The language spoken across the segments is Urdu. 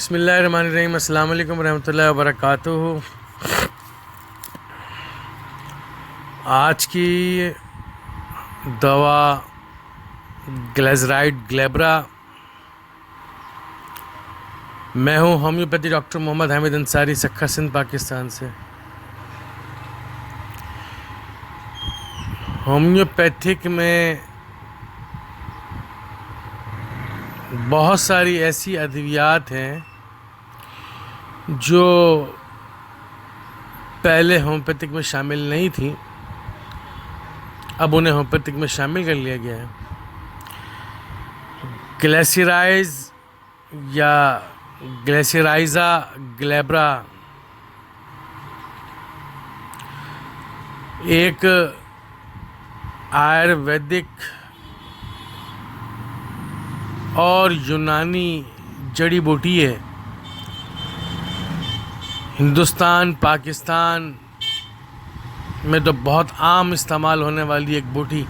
بسم اللہ الرحمن الرحیم۔ السلام علیکم ورحمۃ اللہ وبرکاتہ۔ آج کی دوا گلیزرائڈ گلیبرا۔ میں ہوں ہومیوپیتھی ڈاکٹر محمد حامد انصاری، سکھا سندھ، پاکستان سے۔ ہومیوپیتھک میں بہت ساری ایسی ادویات ہیں جو پہلے ہومیوپیتھک میں شامل نہیں تھیں، اب انہیں ہومیوپیتھک میں شامل کر لیا گیا ہے۔ گلیسیرائز یا گلیسیرائزا گلیبرا ایک آیورویدک اور یونانی جڑی بوٹی ہے۔ ہندوستان، پاکستان میں تو بہت عام استعمال ہونے والی ایک بوٹی،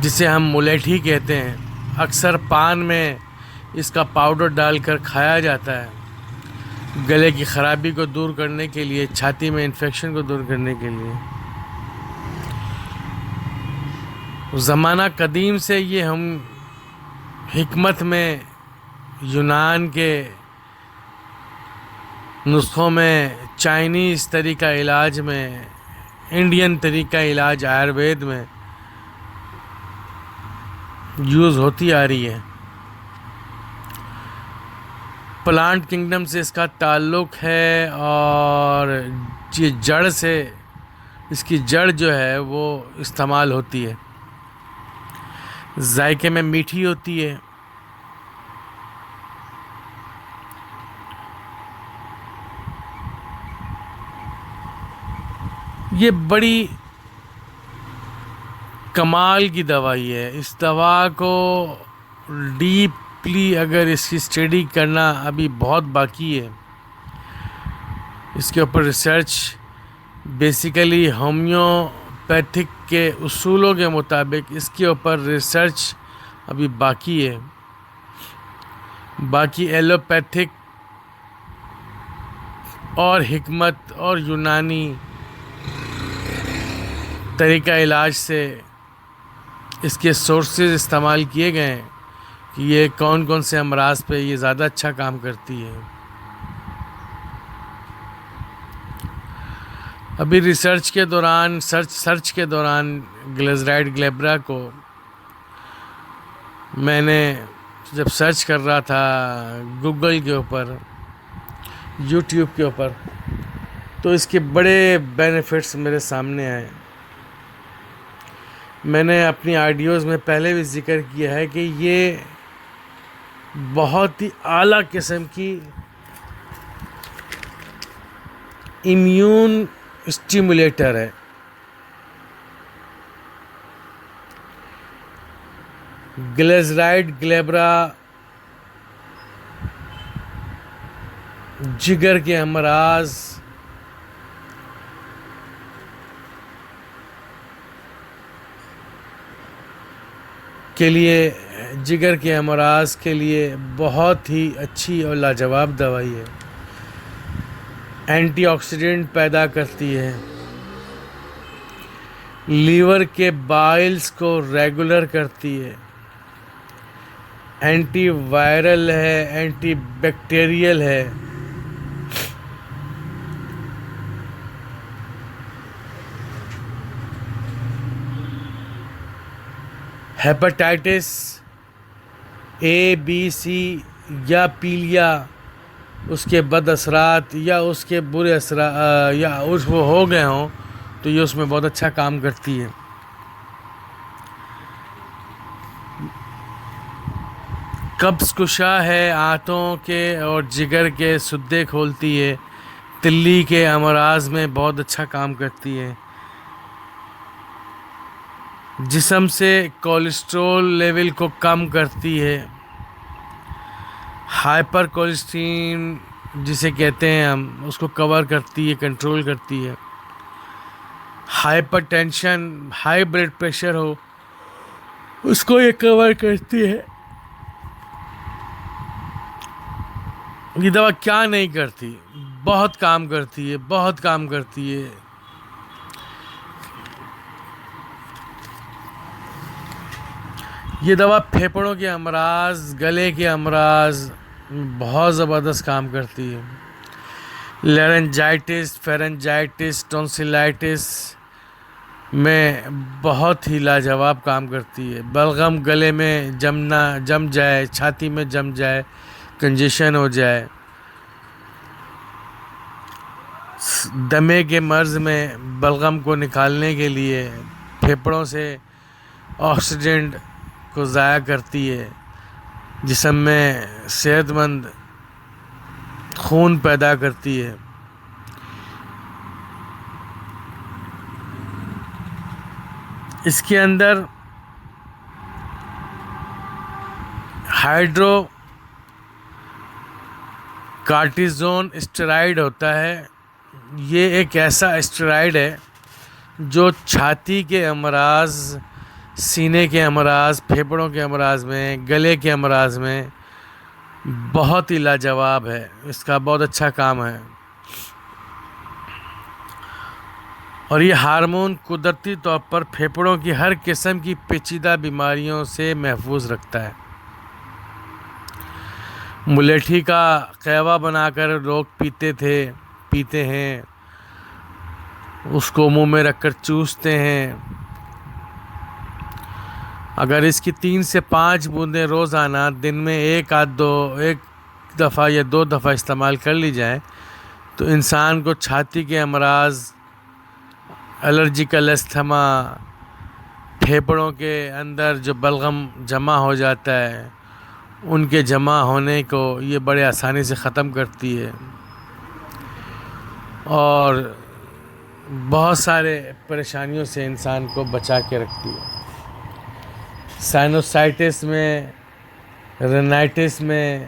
جسے ہم ملیٹھی کہتے ہیں۔ اکثر پان میں اس کا پاؤڈر ڈال کر کھایا جاتا ہے، گلے کی خرابی کو دور کرنے کے لیے، چھاتی میں انفیکشن کو دور کرنے کے لیے۔ زمانہ قدیم سے یہ ہم حکمت میں، یونان کے نسخوں میں، چائنیز طریقہ علاج میں، انڈین طریقہ علاج آیوروید میں یوز ہوتی آ رہی ہے۔ پلانٹ کنگڈم سے اس کا تعلق ہے، اور یہ جڑ سے، اس کی جڑ جو ہے وہ استعمال ہوتی ہے۔ ذائقے میں میٹھی ہوتی ہے۔ یہ بڑی کمال کی دوائی ہے۔ اس دوا کو ڈیپلی اگر اس کی اسٹڈی کرنا ابھی بہت باقی ہے۔ اس کے اوپر ریسرچ بیسیکلی ہومیوپیتھک کے اصولوں کے مطابق اس کے اوپر ریسرچ ابھی باقی ہے۔ باقی ایلوپیتھک اور حکمت اور یونانی طریقہ علاج سے اس کے سورسز استعمال کیے گئے ہیں کہ یہ کون کون سے امراض پہ یہ زیادہ اچھا کام کرتی ہے۔ ابھی ریسرچ کے دوران، سرچ کے دوران گلیزرائڈ گلیبرا کو میں نے جب سرچ کر رہا تھا گوگل کے اوپر، یوٹیوب کے اوپر، تو اس کے بڑے بینیفٹس میرے سامنے آئے۔ میں نے اپنی آڈیوز میں پہلے بھی ذکر کیا ہے کہ یہ بہت ہی اعلیٰ قسم کی امیون اسٹیمولیٹر ہے۔ گلیزرائڈ گلیبرا جگر کے امراض، کے لیے، جگر کے امراض کے لیے بہت ہی اچھی اور لاجواب دوائی ہے۔ اینٹی آکسیڈنٹ پیدا کرتی ہے، لیور کے بائلز کو ریگولر کرتی ہے، اینٹی وائرل ہے، اینٹی بیکٹیریل ہے۔ ہیپاٹائٹس اے، بی، سی یا پیلیا، اس کے بد اثرات یا اس کے برے اثرات یا وہ ہو گئے ہوں تو یہ اس میں بہت اچھا کام کرتی ہے۔ قبض کشا ہے، آنتوں کے اور جگر کے سدے کھولتی ہے، تلی کے امراض میں بہت اچھا کام کرتی ہے، جسم سے کولیسٹرول لیول کو کم کرتی ہے، ہائپر کولیسٹرین جسے کہتے ہیں ہم، اس کو کور کرتی ہے، کنٹرول کرتی ہے۔ Hypertension, high blood pressure ہو، اس کو یہ کور کرتی ہے۔ یہ دوا کیا نہیں کرتی، بہت کام کرتی ہے، بہت کام کرتی ہے۔ یہ دوا پھیپھڑوں کے امراض، گلے کے امراض بہت زبردست کام کرتی ہے۔ لارنجائٹس، فیرنجائٹس، ٹونسلائٹس میں بہت ہی لاجواب کام کرتی ہے۔ بلغم گلے میں جم جائے، چھاتی میں جم جائے، کنجیشن ہو جائے، دمے کے مرض میں بلغم کو نکالنے کے لیے پھیپھڑوں سے آکسیجن کو ضائع کرتی ہے، جسم میں صحت مند خون پیدا کرتی ہے۔ اس کے اندر ہائیڈرو کارٹیزون اسٹیرائڈ ہوتا ہے۔ یہ ایک ایسا اسٹیرائڈ ہے جو چھاتی کے امراض، سینے کے امراض، پھیپھڑوں کے امراض میں، گلے کے امراض میں بہت ہی لاجواب ہے۔ اس کا بہت اچھا کام ہے، اور یہ ہارمون قدرتی طور پر پھیپھڑوں کی ہر قسم کی پیچیدہ بیماریوں سے محفوظ رکھتا ہے۔ ملیٹھی کا قہوہ بنا کر لوگ پیتے ہیں، اس کو منہ میں رکھ کر چوستے ہیں۔ اگر اس کی 3 سے 5 بوندیں روزانہ دن میں ایک دفعہ یا 2 دفعہ استعمال کر لی جائیں تو انسان کو چھاتی کے امراض، الرجیکل استھما، پھیپھڑوں کے اندر جو بلغم جمع ہو جاتا ہے، ان کے جمع ہونے کو یہ بڑے آسانی سے ختم کرتی ہے، اور بہت سارے پریشانیوں سے انسان کو بچا کے رکھتی ہے۔ سائنوسائٹس میں، رینائٹس میں،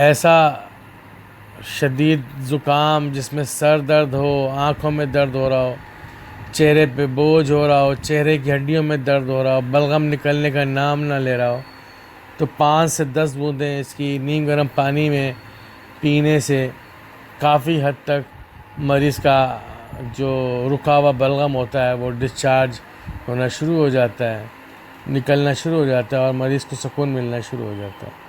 ایسا شدید زکام جس میں سر درد ہو، آنکھوں میں درد ہو رہا ہو، چہرے پہ بوجھ ہو رہا ہو، چہرے کی ہڈیوں میں درد ہو رہا ہو، بلغم نکلنے کا نام نہ لے رہا ہو، تو 5 سے 10 بوندیں اس کی نیم گرم پانی میں پینے سے کافی حد تک مریض کا جو رکا ہوا بلغم ہوتا ہے وہ ڈسچارج ہونا شروع ہو جاتا ہے، نکلنا شروع ہو جاتا ہے، اور مریض کو سکون ملنا شروع ہو جاتا ہے۔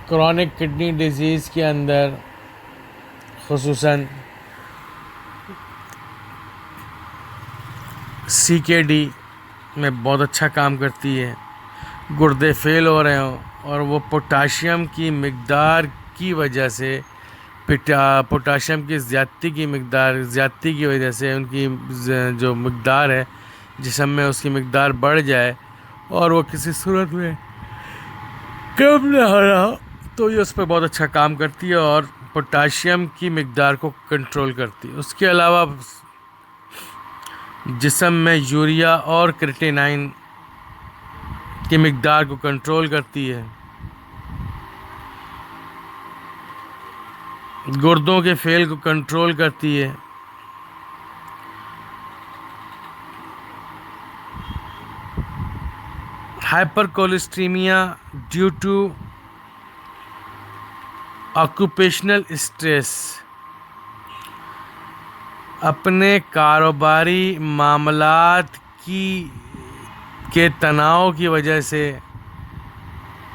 کرونک کڈنی ڈیزیز کے اندر خصوصاً CKD میں بہت اچھا کام کرتی ہے۔ گردے فیل ہو رہے ہوں اور وہ پوٹاشیم کی مقدار کی وجہ سے، پوٹاشیم کی زیادتی کی وجہ سے ان کی جو مقدار ہے جسم میں، اس کی مقدار بڑھ جائے اور وہ کسی صورت میں کم نہ ہو رہا ہو، تو یہ اس پہ بہت اچھا کام کرتی ہے اور پوٹاشیم کی مقدار کو کنٹرول کرتی ہے۔ اس کے علاوہ جسم میں یوریا اور کریٹینائن کی مقدار کو کنٹرول کرتی ہے۔ گردوں کے فیل کو کنٹرول کرتی ہے۔ Hypercholesterolaemia due to occupational stress, اپنے کاروباری معاملات کے تناؤ کی وجہ سے،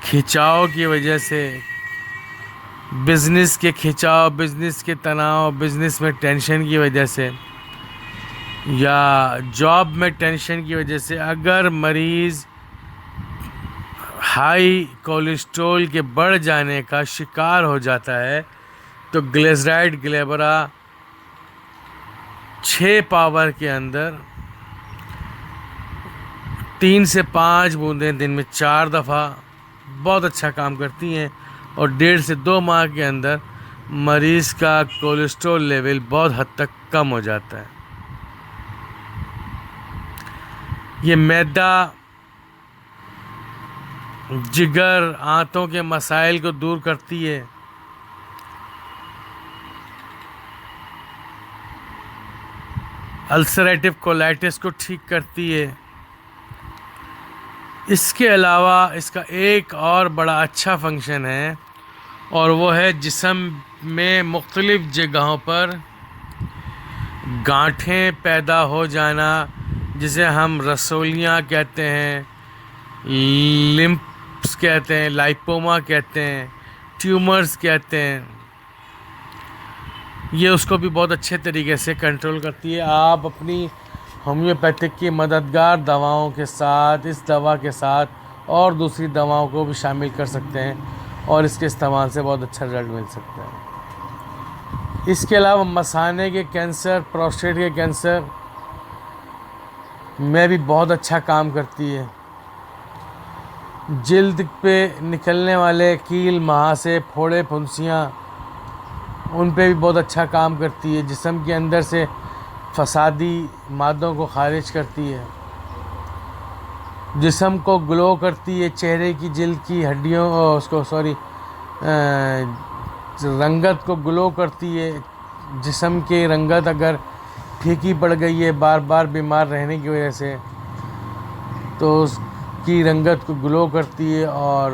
کھنچاؤ کی وجہ سے، بزنس کے کھنچاؤ، بزنس کے تناؤ، بزنس میں ٹینشن کی وجہ سے، یا جاب میں ٹینشن کی وجہ سے اگر مریض ہائی کولیسٹرول کے بڑھ جانے کا شکار ہو جاتا ہے تو گلیسرائڈ گلیبرا 6 پاور کے اندر 3 سے 5 بوندیں دن میں 4 دفعہ بہت اچھا کام کرتی ہیں، اور 1.5 سے 2 ماہ کے اندر مریض کا کولیسٹرول لیول بہت حد تک کم ہو جاتا ہے۔ یہ معدہ، جگر، آنتوں کے مسائل کو دور کرتی ہے۔ السریٹو کولائٹس کو ٹھیک کرتی ہے۔ اس کے علاوہ اس کا ایک اور بڑا اچھا فنکشن ہے، اور وہ ہے جسم میں مختلف جگہوں پر گانٹھیں پیدا ہو جانا، جسے ہم رسولیاں کہتے ہیں، لمپس کہتے ہیں، لائپوما کہتے ہیں، ٹیومرز کہتے ہیں۔ یہ اس کو بھی بہت اچھے طریقے سے کنٹرول کرتی ہے۔ آپ اپنی ہومیوپیتھک کی مددگار دواؤں کے ساتھ، اس دوا کے ساتھ اور دوسری دواؤں کو بھی شامل کر سکتے ہیں، اور اس کے استعمال سے بہت اچھا رزلٹ مل سکتا ہے۔ اس کے علاوہ مثانے کے کینسر، پروسٹیٹ کے کینسر میں بھی بہت اچھا کام کرتی ہے۔ جلد پہ نکلنے والے کیل، مہاسے، پھوڑے، پھنسیاں، ان پہ بھی بہت اچھا کام کرتی ہے۔ جسم کے اندر سے فسادی مادوں کو خارج کرتی ہے۔ جسم کو گلو کرتی ہے، چہرے کی جلد کی ہڈیوں رنگت کو گلو کرتی ہے۔ جسم کی رنگت اگر پھیکی پڑ گئی ہے بار بار بیمار رہنے کی وجہ سے، تو اس کی رنگت کو گلو کرتی ہے، اور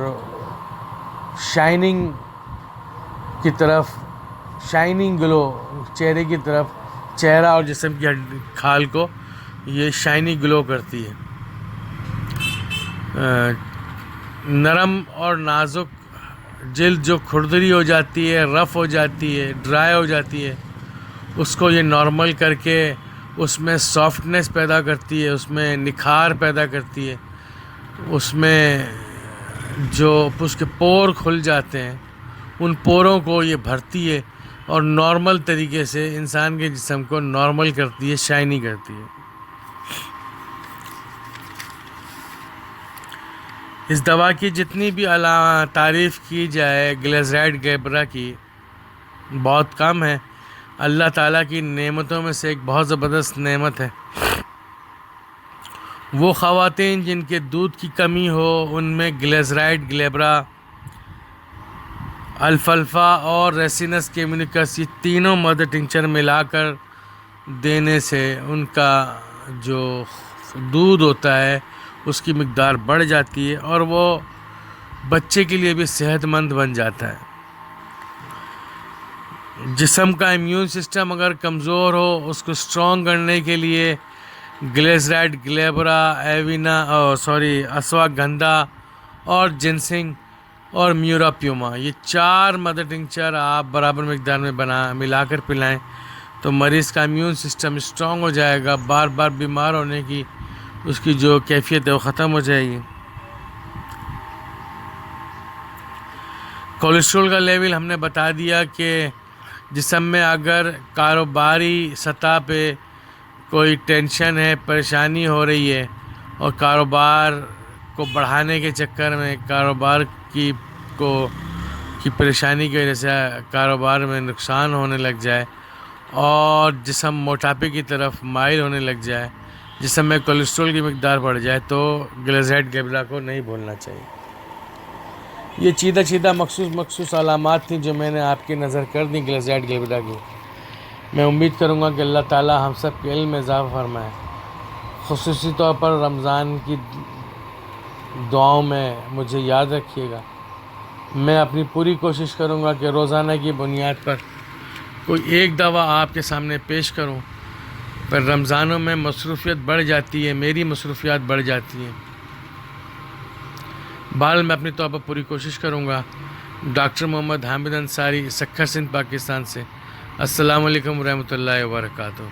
شائننگ گلو چہرے کی طرف، چہرہ اور جسم کی کھال کو یہ شائنی گلو کرتی ہے۔ نرم اور نازک جلد جو کھردری ہو جاتی ہے، رف ہو جاتی ہے، ڈرائی ہو جاتی ہے، اس کو یہ نارمل کر کے اس میں سافٹنس پیدا کرتی ہے، اس میں نکھار پیدا کرتی ہے، اس میں جو اس کے پور کھل جاتے ہیں ان پوروں کو یہ بھرتی ہے، اور نارمل طریقے سے انسان کے جسم کو نارمل کرتی ہے، شائنی کرتی ہے۔ اس دوا کی جتنی بھی تعریف کی جائے گلیسرائڈ گلیبرا کی، بہت کم ہے۔ اللہ تعالیٰ کی نعمتوں میں سے ایک بہت زبردست نعمت ہے۔ وہ خواتین جن کے دودھ کی کمی ہو، ان میں گلیسرائڈ گلیبرا، الفالفا اور ریسینس کیمونیکس، یہ تینوں مدر ٹنکچر ملا کر دینے سے ان کا جو دودھ ہوتا ہے اس کی مقدار بڑھ جاتی ہے، اور وہ بچے کے لیے بھی صحت مند بن جاتا ہے۔ جسم کا امیون سسٹم اگر کمزور ہو، اس کو اسٹرانگ کرنے کے لیے گلیسرائڈ گلیبرا، اشواگندھا اور جنسنگ اور میوراپیوما، یہ 4 مدر ٹنکچر آپ برابر مقدار میں ملا کر پلائیں تو مریض کا امیون سسٹم اسٹرانگ ہو جائے گا، بار بار بیمار ہونے کی اس کی جو کیفیت ہے وہ ختم ہو جائے گی۔ کولیسٹرول کا لیول ہم نے بتا دیا کہ جسم میں اگر کاروباری سطح پہ کوئی ٹینشن ہے، پریشانی ہو رہی ہے، اور کاروبار کو بڑھانے کے چکر میں کاروبار کی پریشانی کی وجہ سے کاروبار میں نقصان ہونے لگ جائے، اور جسم موٹاپے کی طرف مائل ہونے لگ جائے، جسم میں کولیسٹرول کی مقدار بڑھ جائے، تو گلیسرائڈ گلیبرا کو نہیں بھولنا چاہیے۔ یہ چیدہ مخصوص علامات تھیں جو میں نے آپ کی نظر کر دیں گلیسرائڈ گلیبرا کی۔ میں امید کروں گا کہ اللہ تعالیٰ ہم سب کے علم میں اضافہ فرمائے۔ خصوصی طور پر رمضان کی دعاؤں میں مجھے یاد رکھیے گا۔ میں اپنی پوری کوشش کروں گا کہ روزانہ کی بنیاد پر کوئی ایک دوا آپ کے سامنے پیش کروں، پر رمضانوں میں مصروفیت بڑھ جاتی ہے، میری مصروفیات بڑھ جاتی ہیں۔ بہرحال میں اپنی طور پر پوری کوشش کروں گا۔ ڈاکٹر محمد حامد انصاری، سکھر سندھ، پاکستان سے۔ السلام علیکم ورحمۃ اللہ وبرکاتہ۔